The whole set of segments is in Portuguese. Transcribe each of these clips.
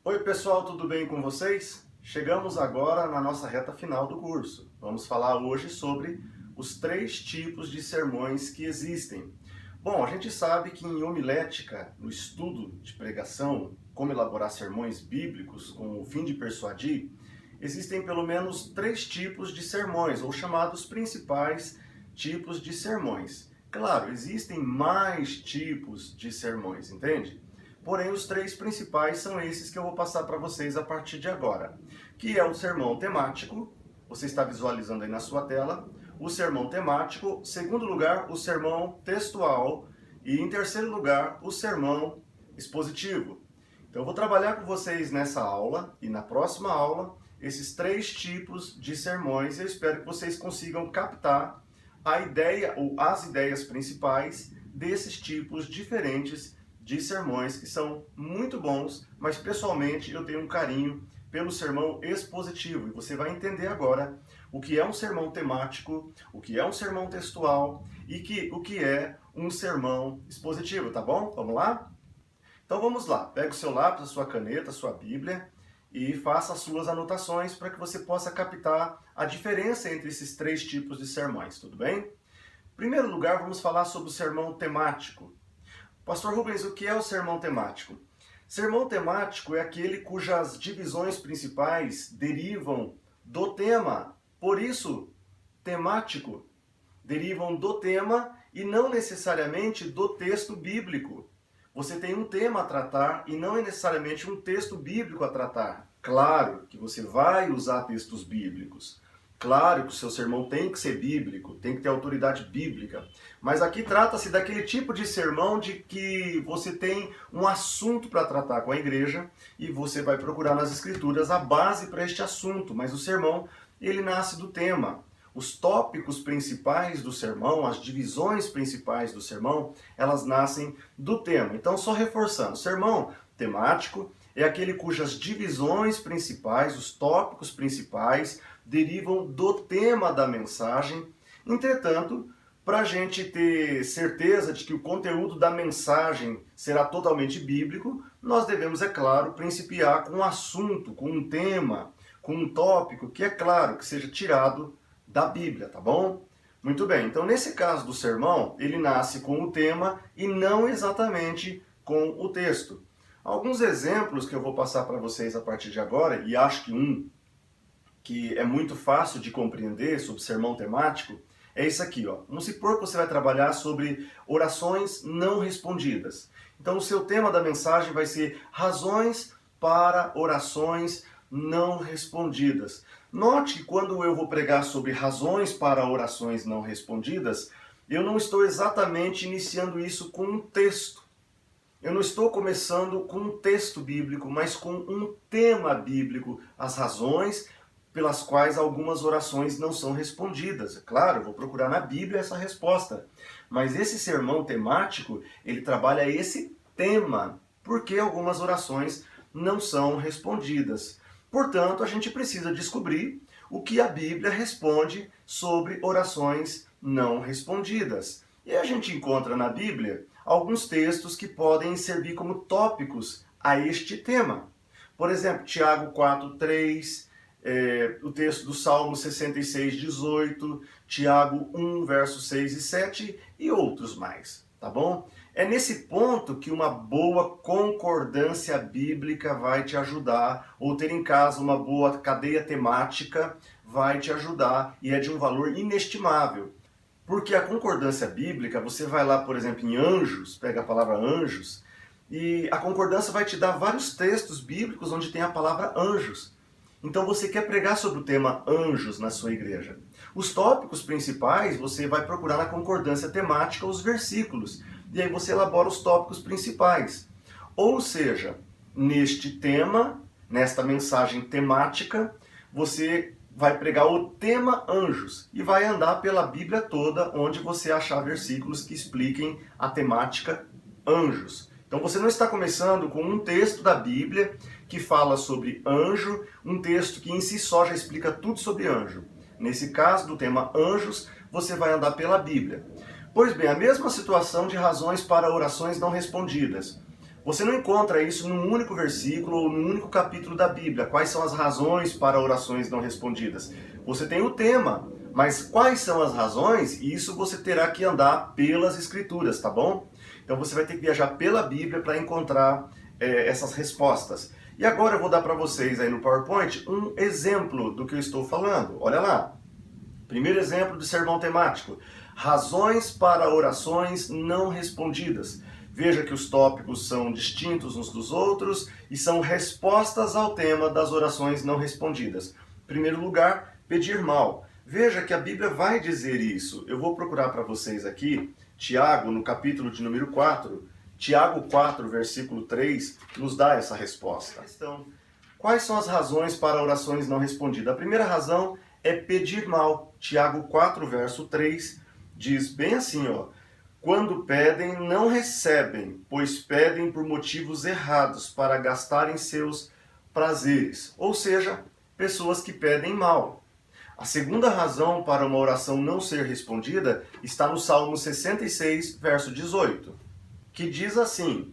Oi pessoal, tudo bem com vocês? Chegamos agora na nossa reta final do curso. Vamos falar hoje sobre os 3 tipos de sermões que existem. Bom, a gente sabe que em homilética, no estudo de pregação, como elaborar sermões bíblicos com o fim de persuadir, existem pelo menos 3 tipos de sermões, ou chamados principais tipos de sermões. Claro, existem mais tipos de sermões, entende? Porém, os 3 principais são esses que eu vou passar para vocês a partir de agora, que é o sermão temático, você está visualizando aí na sua tela, o sermão temático, em segundo lugar, o sermão textual e, em terceiro lugar, o sermão expositivo. Então, eu vou trabalhar com vocês nessa aula e na próxima aula esses 3 tipos de sermões. Eu espero que vocês consigam captar a ideia ou as ideias principais desses tipos diferentes de sermões que são muito bons, mas pessoalmente eu tenho um carinho pelo sermão expositivo. E você vai entender agora o que é um sermão temático, o que é um sermão textual e o que é um sermão expositivo, tá bom? Vamos lá? Então vamos lá, pega o seu lápis, a sua caneta, a sua Bíblia e faça as suas anotações para que você possa captar a diferença entre esses 3 tipos de sermões, tudo bem? Em primeiro lugar, vamos falar sobre o sermão temático. Pastor Rubens, o que é o sermão temático? Sermão temático é aquele cujas divisões principais derivam do tema, por isso, temático. Derivam do tema e não necessariamente do texto bíblico. Você tem um tema a tratar e não é necessariamente um texto bíblico a tratar. Claro que você vai usar textos bíblicos. Claro que o seu sermão tem que ser bíblico, tem que ter autoridade bíblica. Mas aqui trata-se daquele tipo de sermão de que você tem um assunto para tratar com a igreja e você vai procurar nas escrituras a base para este assunto. Mas o sermão, ele nasce do tema. Os tópicos principais do sermão, as divisões principais do sermão, elas nascem do tema. Então, só reforçando, o sermão temático é aquele cujas divisões principais, os tópicos principais, derivam do tema da mensagem. Entretanto, para a gente ter certeza de que o conteúdo da mensagem será totalmente bíblico, nós devemos, é claro, principiar com um assunto, com um tema, com um tópico que, é claro, que seja tirado da Bíblia, tá bom? Muito bem, então nesse caso do sermão, ele nasce com o tema e não exatamente com o texto. Alguns exemplos que eu vou passar para vocês a partir de agora, e acho que um que é muito fácil de compreender sobre sermão temático, é isso aqui, ó. Vamos supor que você vai trabalhar sobre orações não respondidas. Então o seu tema da mensagem vai ser razões para orações não respondidas. Note que quando eu vou pregar sobre razões para orações não respondidas, eu não estou exatamente iniciando isso com um texto. Eu não estou começando com um texto bíblico, mas com um tema bíblico, as razões pelas quais algumas orações não são respondidas. É claro, eu vou procurar na Bíblia essa resposta. Mas esse sermão temático, ele trabalha esse tema, porque algumas orações não são respondidas. Portanto, a gente precisa descobrir o que a Bíblia responde sobre orações não respondidas. E a gente encontra na Bíblia alguns textos que podem servir como tópicos a este tema. Por exemplo, Tiago 4:3, o texto do Salmo 66:18, Tiago 1, versos 6 e 7 e outros mais, tá bom? É nesse ponto que uma boa concordância bíblica vai te ajudar, ou ter em casa uma boa cadeia temática vai te ajudar, e é de um valor inestimável. Porque a concordância bíblica, você vai lá, por exemplo, em Anjos, pega a palavra anjos, e a concordância vai te dar vários textos bíblicos onde tem a palavra anjos. Então você quer pregar sobre o tema anjos na sua igreja. Os tópicos principais você vai procurar na concordância temática os versículos. E aí você elabora os tópicos principais. Ou seja, neste tema, nesta mensagem temática, você vai pregar o tema anjos e vai andar pela Bíblia toda onde você achar versículos que expliquem a temática anjos. Então você não está começando com um texto da Bíblia que fala sobre anjo, um texto que em si só já explica tudo sobre anjo. Nesse caso do tema anjos, você vai andar pela Bíblia. Pois bem, a mesma situação de razões para orações não respondidas. Você não encontra isso num único versículo ou num único capítulo da Bíblia. Quais são as razões para orações não respondidas? Você tem o tema, mas quais são as razões? Isso você terá que andar pelas Escrituras, tá bom? Então você vai ter que viajar pela Bíblia para encontrar essas respostas. E agora eu vou dar para vocês aí no PowerPoint um exemplo do que eu estou falando. Olha lá. Primeiro exemplo de sermão temático. Razões para orações não respondidas. Veja que os tópicos são distintos uns dos outros e são respostas ao tema das orações não respondidas. Em primeiro lugar, pedir mal. Veja que a Bíblia vai dizer isso. Eu vou procurar para vocês aqui, Tiago, no capítulo de número 4. Tiago 4, versículo 3, nos dá essa resposta. Então, quais são as razões para orações não respondidas? A primeira razão é pedir mal. Tiago 4, verso 3, diz bem assim, ó. Quando pedem, não recebem, pois pedem por motivos errados, para gastarem seus prazeres. Ou seja, pessoas que pedem mal. A segunda razão para uma oração não ser respondida está no Salmo 66, verso 18, que diz assim: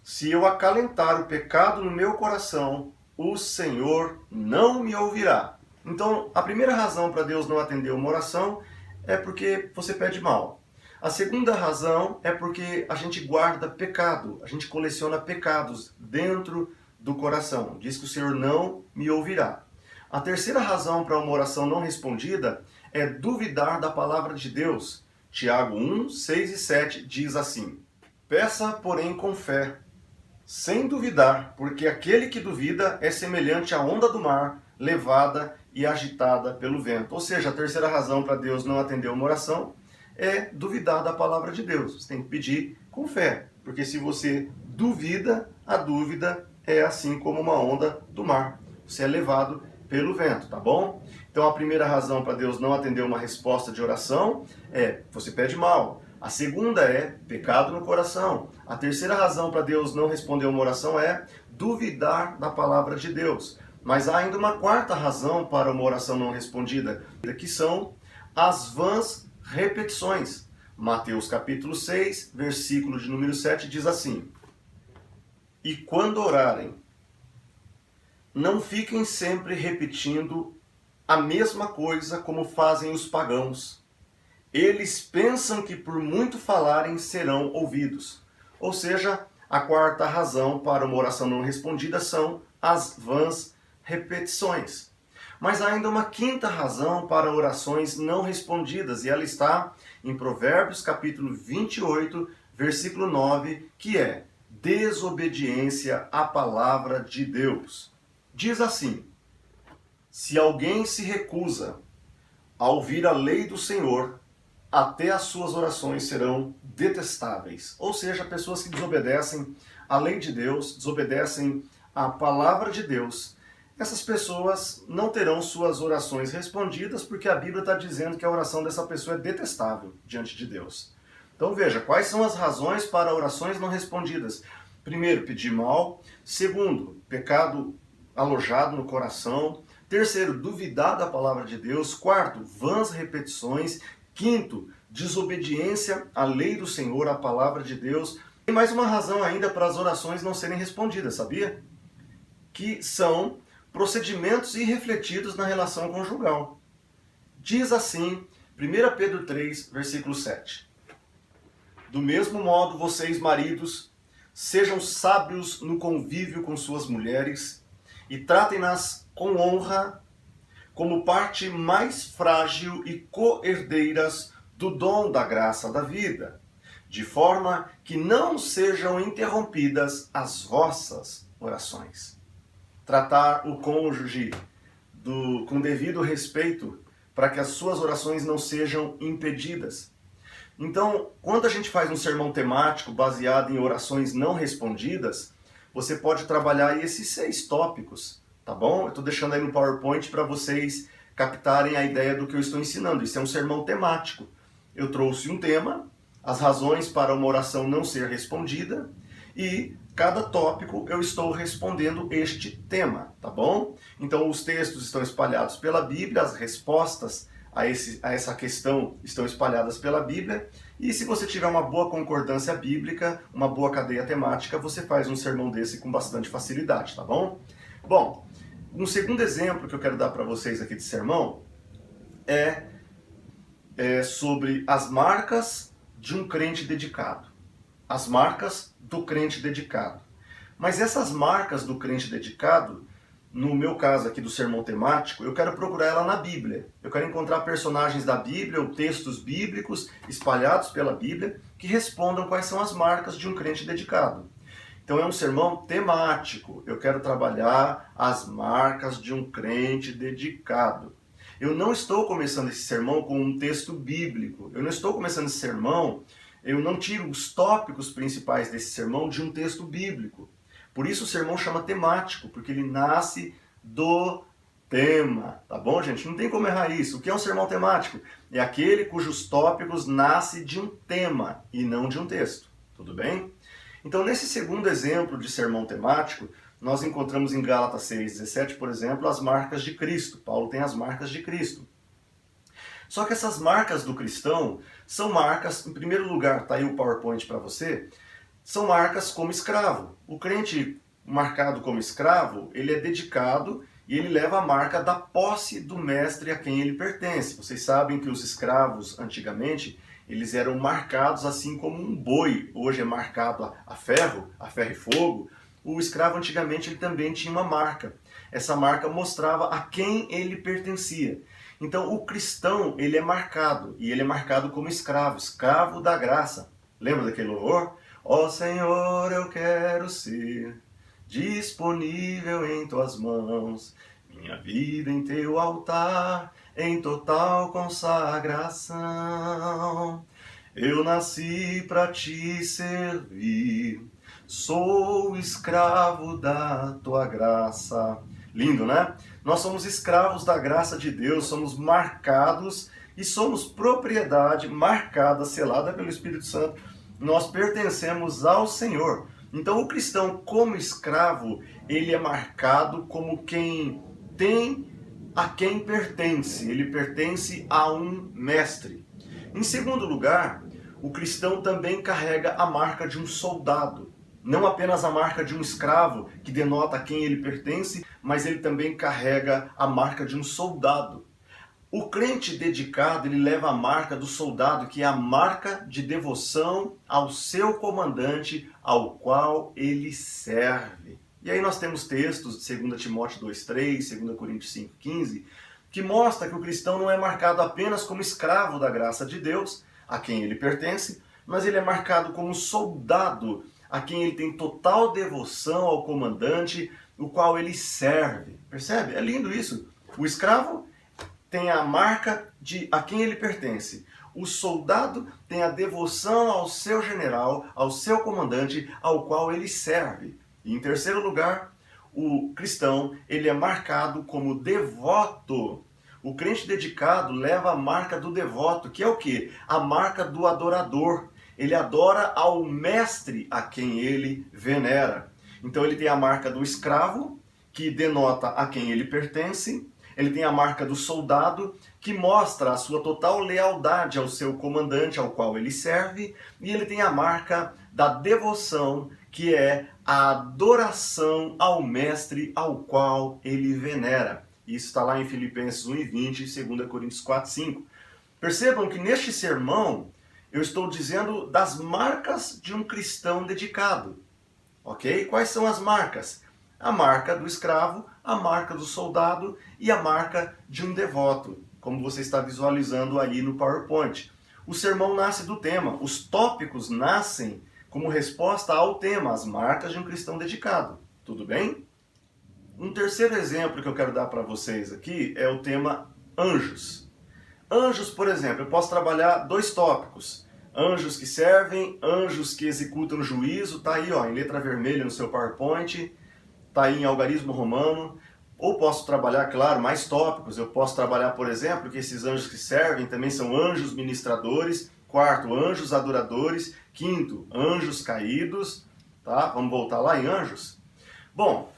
se eu acalentar o pecado no meu coração, o Senhor não me ouvirá. Então, a primeira razão para Deus não atender uma oração é porque você pede mal. A segunda razão é porque a gente guarda pecado, a gente coleciona pecados dentro do coração. Diz que o Senhor não me ouvirá. A terceira razão para uma oração não respondida é duvidar da palavra de Deus. Tiago 1, 6 e 7 diz assim: peça, porém, com fé, sem duvidar, porque aquele que duvida é semelhante à onda do mar, levada e agitada pelo vento. Ou seja, a terceira razão para Deus não atender uma oração é duvidar da palavra de Deus. Você tem que pedir com fé, porque se você duvida, a dúvida é assim como uma onda do mar. Você é levado pelo vento, tá bom? Então a primeira razão para Deus não atender uma resposta de oração é você pede mal. A segunda é pecado no coração. A terceira razão para Deus não responder uma oração é duvidar da palavra de Deus. Mas há ainda uma quarta razão para uma oração não respondida, que são as vãs repetições. Mateus capítulo 6, versículo de número 7 diz assim: e quando orarem, não fiquem sempre repetindo a mesma coisa como fazem os pagãos. Eles pensam que por muito falarem serão ouvidos. Ou seja, a quarta razão para uma oração não respondida são as vãs repetições. Mas há ainda uma quinta razão para orações não respondidas, e ela está em Provérbios capítulo 28, versículo 9, que é desobediência à palavra de Deus. Diz assim: se alguém se recusa a ouvir a lei do Senhor, até as suas orações serão detestáveis. Ou seja, pessoas que desobedecem à lei de Deus, desobedecem à palavra de Deus, essas pessoas não terão suas orações respondidas, porque a Bíblia está dizendo que a oração dessa pessoa é detestável diante de Deus. Então veja, quais são as razões para orações não respondidas? Primeiro, pedir mal. Segundo, pecado alojado no coração. Terceiro, duvidar da palavra de Deus. Quarto, vãs repetições. Quinto, desobediência à lei do Senhor, à palavra de Deus. Tem mais uma razão ainda para as orações não serem respondidas, sabia? Que são procedimentos irrefletidos na relação conjugal. Diz assim, 1 Pedro 3, versículo 7. Do mesmo modo, vocês, maridos, sejam sábios no convívio com suas mulheres e tratem-nas com honra, como parte mais frágil e co-herdeiras do dom da graça da vida, de forma que não sejam interrompidas as vossas orações. Tratar o cônjuge com devido respeito para que as suas orações não sejam impedidas. Então, quando a gente faz um sermão temático baseado em orações não respondidas, você pode trabalhar aí esses 6 tópicos, tá bom? Eu estou deixando aí no PowerPoint para vocês captarem a ideia do que eu estou ensinando. Isso é um sermão temático. Eu trouxe um tema, as razões para uma oração não ser respondida, e cada tópico eu estou respondendo este tema, tá bom? Então os textos estão espalhados pela Bíblia, as respostas a essa questão estão espalhadas pela Bíblia. E se você tiver uma boa concordância bíblica, uma boa cadeia temática, você faz um sermão desse com bastante facilidade, tá bom? Bom, um segundo exemplo que eu quero dar para vocês aqui de sermão é sobre as marcas de um crente dedicado. As marcas do crente dedicado. Mas essas marcas do crente dedicado, no meu caso aqui do sermão temático, eu quero procurar ela na Bíblia. Eu quero encontrar personagens da Bíblia ou textos bíblicos espalhados pela Bíblia que respondam quais são as marcas de um crente dedicado. Então é um sermão temático. Eu quero trabalhar as marcas de um crente dedicado. Eu não estou começando esse sermão com um texto bíblico. Eu não estou começando esse sermão, eu não tiro os tópicos principais desse sermão de um texto bíblico. Por isso o sermão chama temático, porque ele nasce do tema, tá bom, gente? Não tem como errar isso. O que é um sermão temático? É aquele cujos tópicos nascem de um tema e não de um texto, tudo bem? Então, nesse segundo exemplo de sermão temático, nós encontramos em Gálatas 6,17, por exemplo, as marcas de Cristo. Paulo tem as marcas de Cristo. Só que essas marcas do cristão são marcas, em primeiro lugar, tá aí o PowerPoint para você, são marcas como escravo. O crente marcado como escravo, ele é dedicado e ele leva a marca da posse do mestre a quem ele pertence. Vocês sabem que os escravos, antigamente, eles eram marcados assim como um boi. Hoje é marcado a ferro e fogo. O escravo, antigamente, ele também tinha uma marca. Essa marca mostrava a quem ele pertencia. Então, o cristão, ele é marcado, e ele é marcado como escravo, escravo da graça. Lembra daquele louvor? Ó Senhor, eu quero ser disponível em tuas mãos, minha vida em teu altar, em total consagração. Eu nasci para te servir, sou escravo da tua graça. Lindo, né? Nós somos escravos da graça de Deus, somos marcados e somos propriedade marcada, selada pelo Espírito Santo. Nós pertencemos ao Senhor. Então o cristão, como escravo, ele é marcado como quem tem a quem pertence. Ele pertence a um mestre. Em segundo lugar, o cristão também carrega a marca de um soldado. Não apenas a marca de um escravo, que denota a quem ele pertence, mas ele também carrega a marca de um soldado. O crente dedicado, ele leva a marca do soldado, que é a marca de devoção ao seu comandante, ao qual ele serve. E aí nós temos textos de 2 Timóteo 2,3, 2 Coríntios 5,15, que mostra que o cristão não é marcado apenas como escravo da graça de Deus, a quem ele pertence, mas ele é marcado como soldado, a quem ele tem total devoção ao comandante, o qual ele serve. Percebe? É lindo isso. O escravo tem a marca de a quem ele pertence. O soldado tem a devoção ao seu general, ao seu comandante, ao qual ele serve. E em terceiro lugar, o cristão, ele é marcado como devoto. O crente dedicado leva a marca do devoto, que é o quê? A marca do adorador. Ele adora ao mestre a quem ele venera. Então ele tem a marca do escravo, que denota a quem ele pertence. Ele tem a marca do soldado, que mostra a sua total lealdade ao seu comandante, ao qual ele serve. E ele tem a marca da devoção, que é a adoração ao mestre ao qual ele venera. Isso está lá em Filipenses 1,20 e 2 Coríntios 4,5. Percebam que neste sermão eu estou dizendo das marcas de um cristão dedicado. Ok? Quais são as marcas? A marca do escravo, a marca do soldado e a marca de um devoto, como você está visualizando aí no PowerPoint. O sermão nasce do tema, os tópicos nascem como resposta ao tema, as marcas de um cristão dedicado. Tudo bem? Um terceiro exemplo que eu quero dar para vocês aqui é o tema anjos. Anjos, por exemplo, eu posso trabalhar dois tópicos. Anjos que servem, anjos que executam juízo, está aí ó, em letra vermelha no seu PowerPoint, está aí em algarismo romano. Ou posso trabalhar, claro, mais tópicos. Eu posso trabalhar, por exemplo, que esses anjos que servem também são anjos ministradores. Quarto, anjos adoradores. Quinto, anjos caídos. Tá? Vamos voltar lá em anjos? Bom,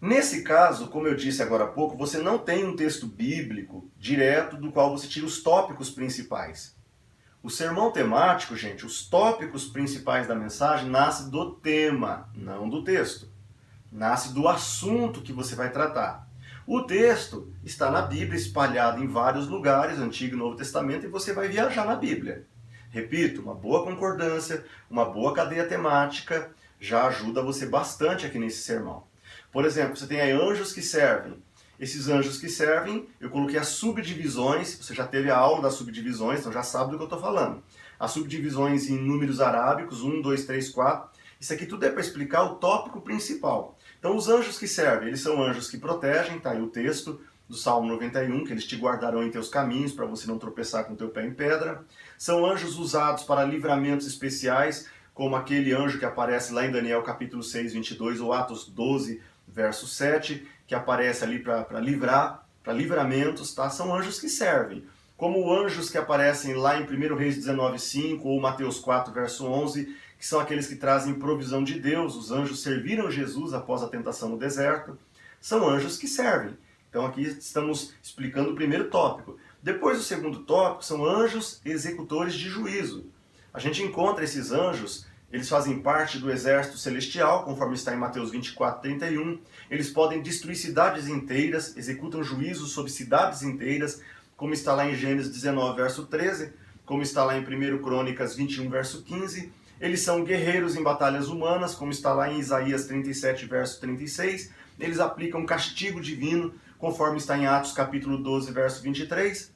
Nesse caso, como eu disse agora há pouco, você não tem um texto bíblico direto do qual você tira os tópicos principais. O sermão temático, gente, os tópicos principais da mensagem nascem do tema, não do texto. Nasce do assunto que você vai tratar. O texto está na Bíblia, espalhado em vários lugares, Antigo e Novo Testamento, e você vai viajar na Bíblia. Repito, uma boa concordância, uma boa cadeia temática já ajuda você bastante aqui nesse sermão. Por exemplo, você tem aí anjos que servem. Esses anjos que servem, eu coloquei as subdivisões, você já teve a aula das subdivisões, então já sabe do que eu estou falando. As subdivisões em números arábicos, 1, 2, 3, 4. Isso aqui tudo é para explicar o tópico principal. Então os anjos que servem, eles são anjos que protegem, tá aí o texto do Salmo 91, que eles te guardarão em teus caminhos, para você não tropeçar com teu pé em pedra. São anjos usados para livramentos especiais, como aquele anjo que aparece lá em Daniel capítulo 6, 22, ou Atos 12, verso 7, que aparece ali para livrar, para livramentos, tá? São anjos que servem. Como anjos que aparecem lá em 1 Reis 19, 5, ou Mateus 4, verso 11, que são aqueles que trazem provisão de Deus. Os anjos serviram Jesus após a tentação no deserto. São anjos que servem. Então aqui estamos explicando o primeiro tópico. Depois o segundo tópico são anjos executores de juízo. A gente encontra esses anjos, eles fazem parte do exército celestial, conforme está em Mateus 24, 31. Eles podem destruir cidades inteiras, executam juízos sobre cidades inteiras, como está lá em Gênesis 19, verso 13, como está lá em 1 Crônicas 21, verso 15. Eles são guerreiros em batalhas humanas, como está lá em Isaías 37, verso 36. Eles aplicam castigo divino, conforme está em Atos capítulo 12, verso 23.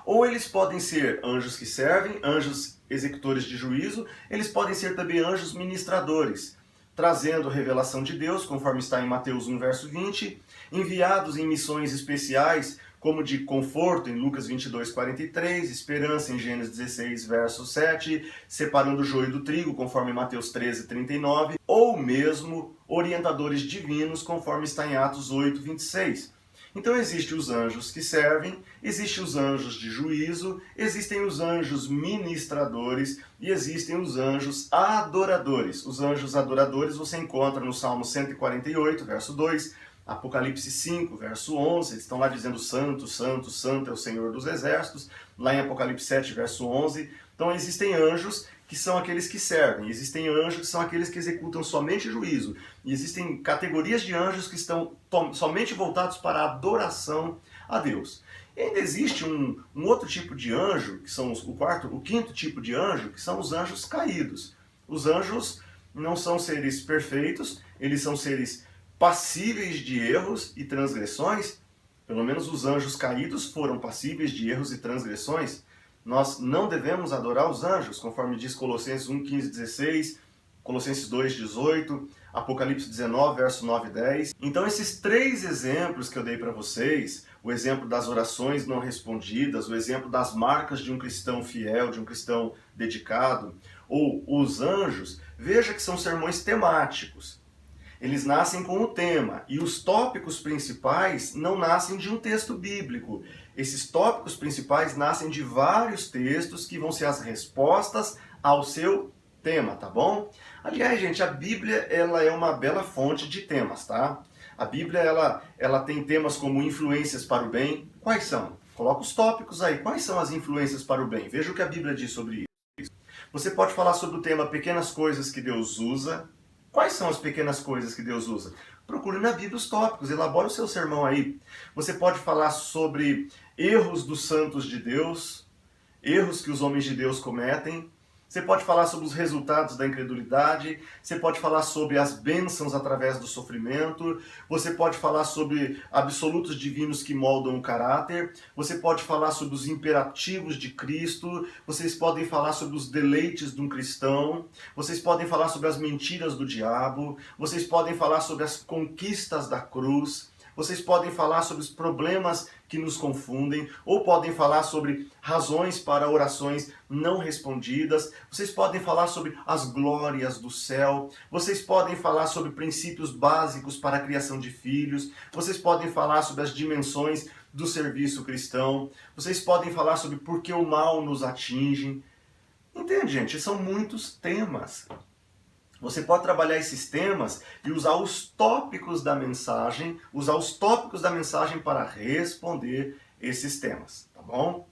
Ou eles podem ser anjos que servem, anjos executores de juízo, eles podem ser também anjos ministradores, trazendo revelação de Deus, conforme está em Mateus 1, verso 20, enviados em missões especiais, como de conforto em Lucas 22, 43, esperança em Gênesis 16, verso 7, separando o joio do trigo, conforme Mateus 13, 39, ou mesmo orientadores divinos, conforme está em Atos 8, 26. Então existem os anjos que servem, existem os anjos de juízo, existem os anjos ministradores e existem os anjos adoradores. Os anjos adoradores você encontra no Salmo 148, verso 2, Apocalipse 5, verso 11, eles estão lá dizendo santo, santo, santo é o Senhor dos exércitos, lá em Apocalipse 7, verso 11. Então existem anjos que são aqueles que servem, existem anjos que são aqueles que executam somente juízo, e existem categorias de anjos que estão somente voltados para a adoração a Deus. E ainda existe um outro tipo de anjo, que são o quinto tipo de anjo, que são os anjos caídos. Os anjos não são seres perfeitos, eles são seres passíveis de erros e transgressões. Pelo menos os anjos caídos foram passíveis de erros e transgressões. Nós não devemos adorar os anjos, conforme diz Colossenses 1, 15, 16, Colossenses 2, 18, Apocalipse 19, verso 9 e 10. Então esses três exemplos que eu dei para vocês, o exemplo das orações não respondidas, o exemplo das marcas de um cristão fiel, de um cristão dedicado, ou os anjos, veja que são sermões temáticos. Eles nascem com o tema, e os tópicos principais não nascem de um texto bíblico. Esses tópicos principais nascem de vários textos que vão ser as respostas ao seu tema, tá bom? Aliás, gente, a Bíblia ela é uma bela fonte de temas, tá? A Bíblia ela tem temas como influências para o bem. Quais são? Coloca os tópicos aí. Quais são as influências para o bem? Veja o que a Bíblia diz sobre isso. Você pode falar sobre o tema pequenas coisas que Deus usa. Quais são as pequenas coisas que Deus usa? Procure na Bíblia os tópicos, elabore o seu sermão aí. Você pode falar sobre erros dos santos de Deus, erros que os homens de Deus cometem. Você pode falar sobre os resultados da incredulidade. Você pode falar sobre as bênçãos através do sofrimento. Você pode falar sobre absolutos divinos que moldam o caráter. Você pode falar sobre os imperativos de Cristo. Vocês podem falar sobre os deleites de um cristão. Vocês podem falar sobre as mentiras do diabo. Vocês podem falar sobre as conquistas da cruz. Vocês podem falar sobre os problemas que nos confundem, ou podem falar sobre razões para orações não respondidas. Vocês podem falar sobre as glórias do céu. Vocês podem falar sobre princípios básicos para a criação de filhos. Vocês podem falar sobre as dimensões do serviço cristão. Vocês podem falar sobre por que o mal nos atinge. Entende, gente? São muitos temas. Você pode trabalhar esses temas e usar os tópicos da mensagem, para responder esses temas, tá bom?